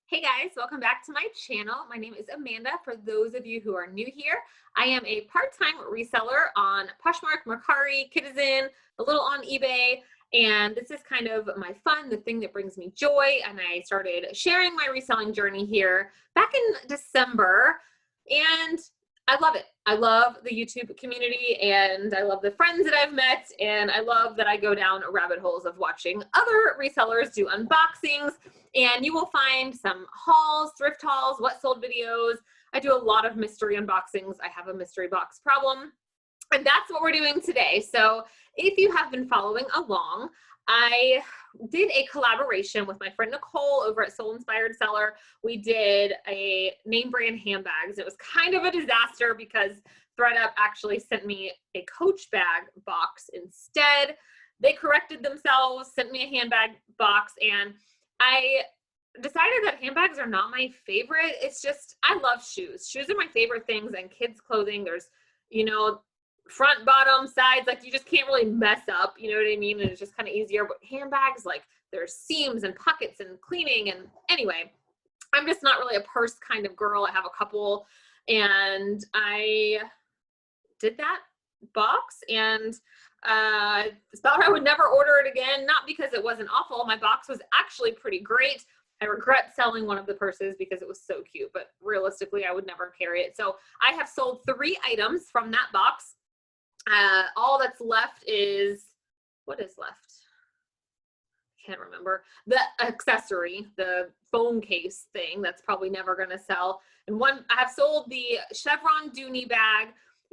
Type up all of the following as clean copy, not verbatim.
Hey guys, welcome back to my channel. My name is Amanda. For those of you who are new here, I am a part-time reseller on Poshmark, Mercari, Kidizen, a little on eBay, and this is kind of my fun, the thing that brings me joy, and I started sharing my reselling journey here back in December, and I love it. I love the YouTube community, and I love the friends that I've met, and I love that I go down rabbit holes of watching other resellers do unboxings. And you will find some hauls, thrift hauls, what sold videos. I do a lot of mystery unboxings. I have a mystery box problem. And that's what we're doing today. So if you have been following along, I did a collaboration with my friend Nicole over at Soul Inspired Seller. We did a name brand handbags. It was kind of a disaster because ThredUp actually sent me a Coach bag box instead. They corrected themselves, sent me a handbag box, and I decided that handbags are not my favorite. It's just, I love shoes. Shoes are my favorite things, and kids clothing, there's, front, bottom, sides, like you just can't really mess up, you know what I mean? And it's just kind of easier. But handbags, like there's seams and pockets and cleaning. And anyway, I'm just not really a purse kind of girl. I have a couple, and I did that box and thought I would never order it again, not because it wasn't awful. My box was actually pretty great. I regret selling one of the purses because it was so cute, but realistically I would never carry it. So I have sold 3 items from that box. All that's left is, what is left? I can't remember. The accessory, the phone case thing that's probably never going to sell. And I have sold the Chevron Dooney bag,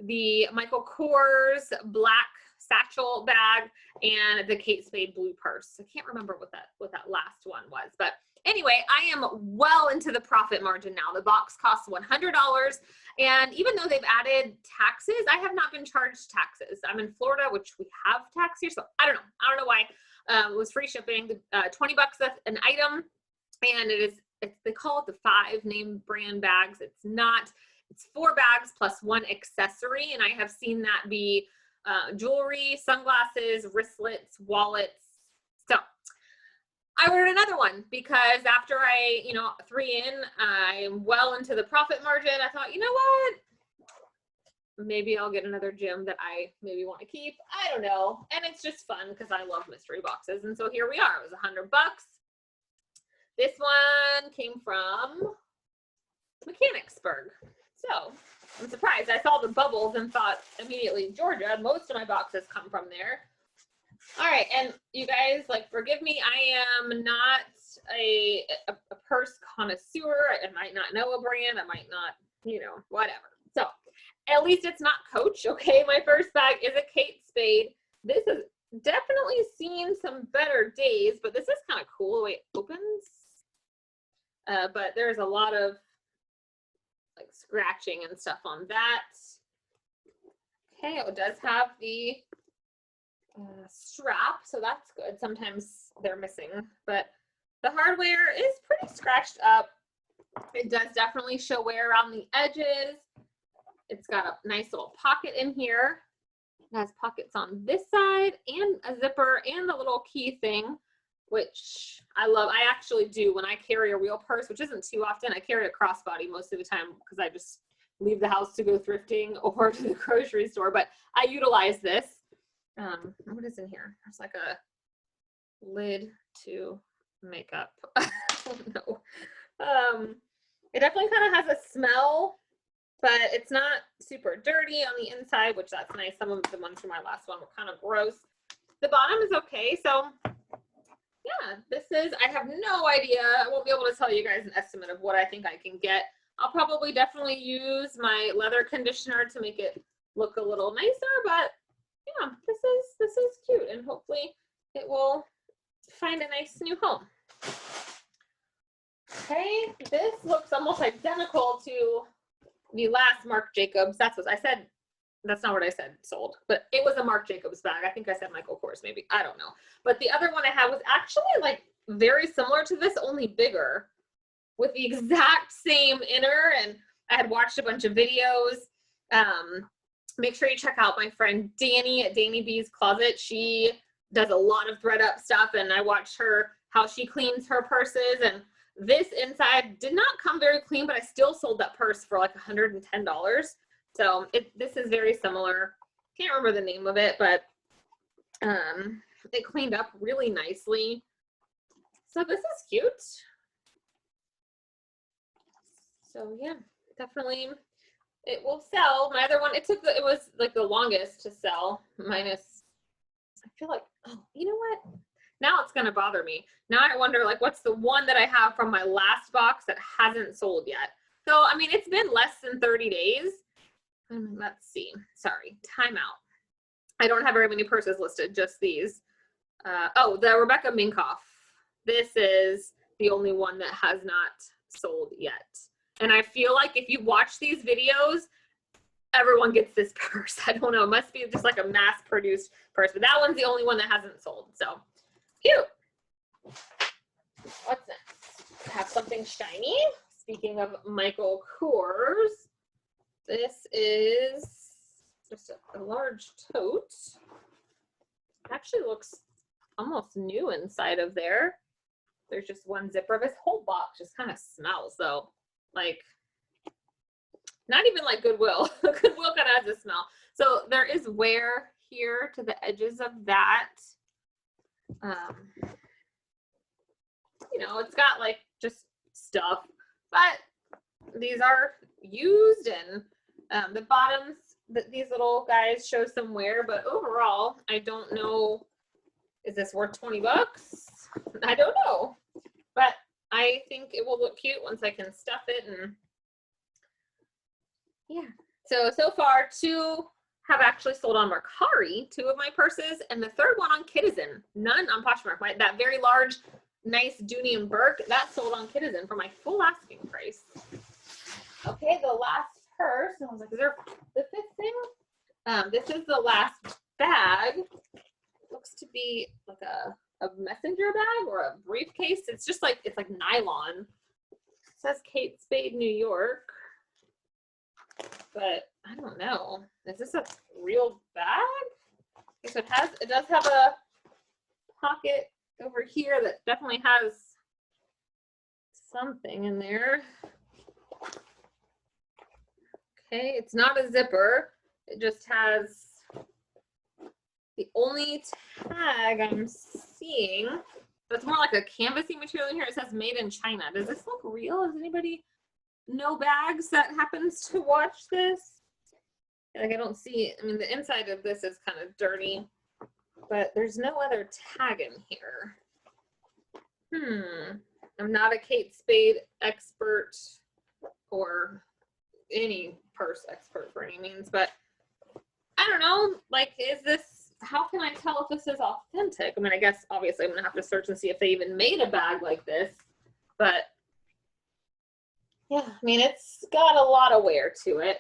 the Michael Kors black satchel bag, and the Kate Spade blue purse. I can't remember what that last one was, but anyway, I am well into the profit margin now. The box costs $100, and even though they've added taxes, I have not been charged taxes. I'm in Florida, which we have tax here, so I don't know why. It was free shipping, 20 bucks an item, and they call it the 5 name brand bags. It's not. It's 4 bags plus 1 accessory, and I have seen that be jewelry, sunglasses, wristlets, wallets. So I ordered another one because after I, 3 in, I'm well into the profit margin. I thought, you know what? Maybe I'll get another gem that I maybe want to keep. I don't know. And it's just fun because I love mystery boxes. And so here we are. It was $100. This one came from Mechanicsburg. So I'm surprised. I saw the bubbles and thought immediately, Georgia. Most of my boxes come from there. All right, and you guys, forgive me. I am not a purse connoisseur. I might not know a brand. I might not, whatever. So at least it's not Coach, okay? My first bag is a Kate Spade. This has definitely seen some better days, but this is kind of cool the way it opens. But there's a lot of scratching and stuff on that. Okay, it does have the strap, so that's good. Sometimes they're missing, but the hardware is pretty scratched up. It does definitely show wear around the edges. It's got a nice little pocket in here. It has pockets on this side and a zipper and the little key thing, which I love. I actually do when I carry a real purse, which isn't too often. I carry a crossbody most of the time because I just leave the house to go thrifting or to the grocery store, but I utilize this. What is in here? There's like a lid to makeup. I don't know. It definitely kind of has a smell, but it's not super dirty on the inside, which that's nice. Some of the ones from my last one were kind of gross. The bottom is okay, so yeah, I have no idea. I won't be able to tell you guys an estimate of what I think I can get. I'll probably definitely use my leather conditioner to make it look a little nicer, but yeah, this is cute, and hopefully it will find a nice new home. Okay, this looks almost identical to the last Marc Jacobs. That's what I said. That's not what I said sold, but it was a Marc Jacobs bag. I think I said Michael Kors, maybe. I don't know. But the other one I had was actually very similar to this, only bigger, with the exact same inner. And I had watched a bunch of videos. Make sure you check out my friend Danny at Danny B's Closet. She does a lot of ThredUp stuff, and I watched her, how she cleans her purses, and This inside did not come very clean, but I still sold that purse for like $110. So this is very similar. Can't remember the name of it, but it cleaned up really nicely. So this is cute. So yeah, definitely it will sell. My other one, it was like the longest to sell, minus, I feel like, oh, you know what? Now it's gonna bother me. Now I wonder, like, what's the one that I have from my last box that hasn't sold yet? So, I mean, it's been less than 30 days. Let's see, sorry, timeout. I don't have very many purses listed, just these. Oh, the Rebecca Minkoff. This is the only one that has not sold yet. And I feel like if you watch these videos, everyone gets this purse. I don't know, it must be just like a mass-produced purse, but that one's the only one that hasn't sold, so cute. What's next? Have something shiny. Speaking of Michael Kors, this is just a large tote. It actually looks almost new inside of there. There's just one zipper. This whole box just kind of smells though. Like, not even like Goodwill. Goodwill kind of has a smell. So there is wear here to the edges of that. You know, it's got like just stuff, but these are used, and the bottoms, these little guys show some wear, but overall, I don't know, is this worth 20 bucks? I don't know, but I think it will look cute once I can stuff it. And yeah, so far 2 have actually sold on Mercari, 2 of my purses, and the 3rd one on Kidizen, none on Poshmark. That very large, nice Dooney and Burke, that sold on Kidizen for my full asking price. Okay, the last purse, I was like, is there the 5th thing? This is the last bag. It looks to be like a messenger bag or a briefcase. It's just like, it's like nylon. It says Kate Spade, New York, but I don't know. Is this a real bag? So it does have a pocket over here that definitely has something in there. Okay, it's not a zipper. It just has the only tag I'm seeing. But it's more like a canvasy material in here. It says made in China. Does this look real? Does anybody know bags that happens to watch this? Like, I don't see, I mean, the inside of this is kind of dirty, but there's no other tag in here. I'm not a Kate Spade expert or any purse expert for any means, but I don't know, like, is this, how can I tell if this is authentic? I mean, I guess obviously I'm gonna have to search and see if they even made a bag like this, but yeah, I mean, it's got a lot of wear to it,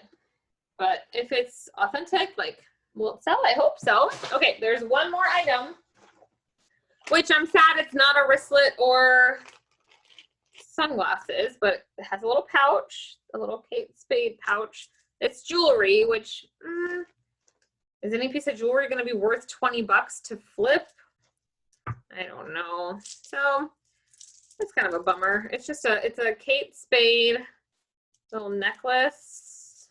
but if it's authentic, like, will it sell? I hope so. Okay, there's one more item, which I'm sad it's not a wristlet or sunglasses, but it has a little pouch, a little Kate Spade pouch. It's jewelry, which is any piece of jewelry going to be worth 20 bucks to flip? I don't know. So it's kind of a bummer. It's just it's a Kate Spade little necklace.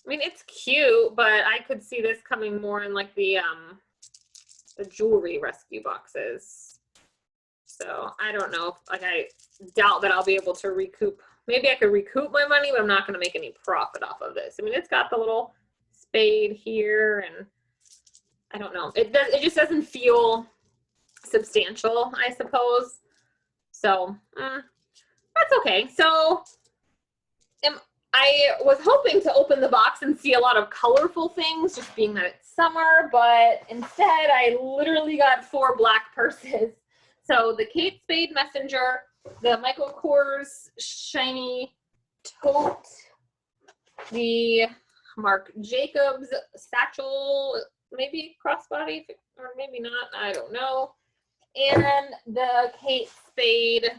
I mean, it's cute, but I could see this coming more in like the jewelry rescue boxes. So I don't know if, like, I doubt that I'll be able to recoup. Maybe I could recoup my money, but I'm not going to make any profit off of this. I mean, it's got the little spade here, and I don't know. It just doesn't feel substantial, I suppose. So that's okay. So I was hoping to open the box and see a lot of colorful things, just being that it's summer, but instead I literally got 4 black purses. So the Kate Spade Messenger, the Michael Kors shiny tote, the Marc Jacobs satchel, maybe crossbody, or maybe not, I don't know. And the Kate Spade,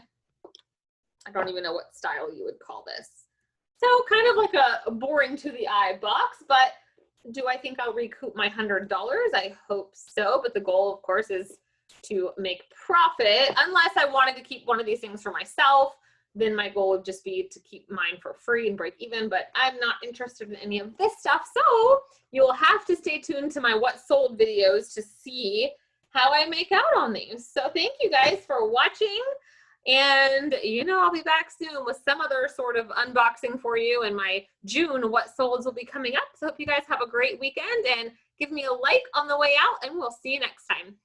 I don't even know what style you would call this. So kind of like a boring to the eye box, but do I think I'll recoup my $100? I hope so, but the goal, of course, is to make profit. Unless I wanted to keep one of these things for myself, then my goal would just be to keep mine for free and break even, but I'm not interested in any of this stuff. So you'll have to stay tuned to my what sold videos to see how I make out on these. So thank you guys for watching. And I'll be back soon with some other sort of unboxing for you, and my June what solds will be coming up. So hope you guys have a great weekend, and give me a like on the way out, and we'll see you next time.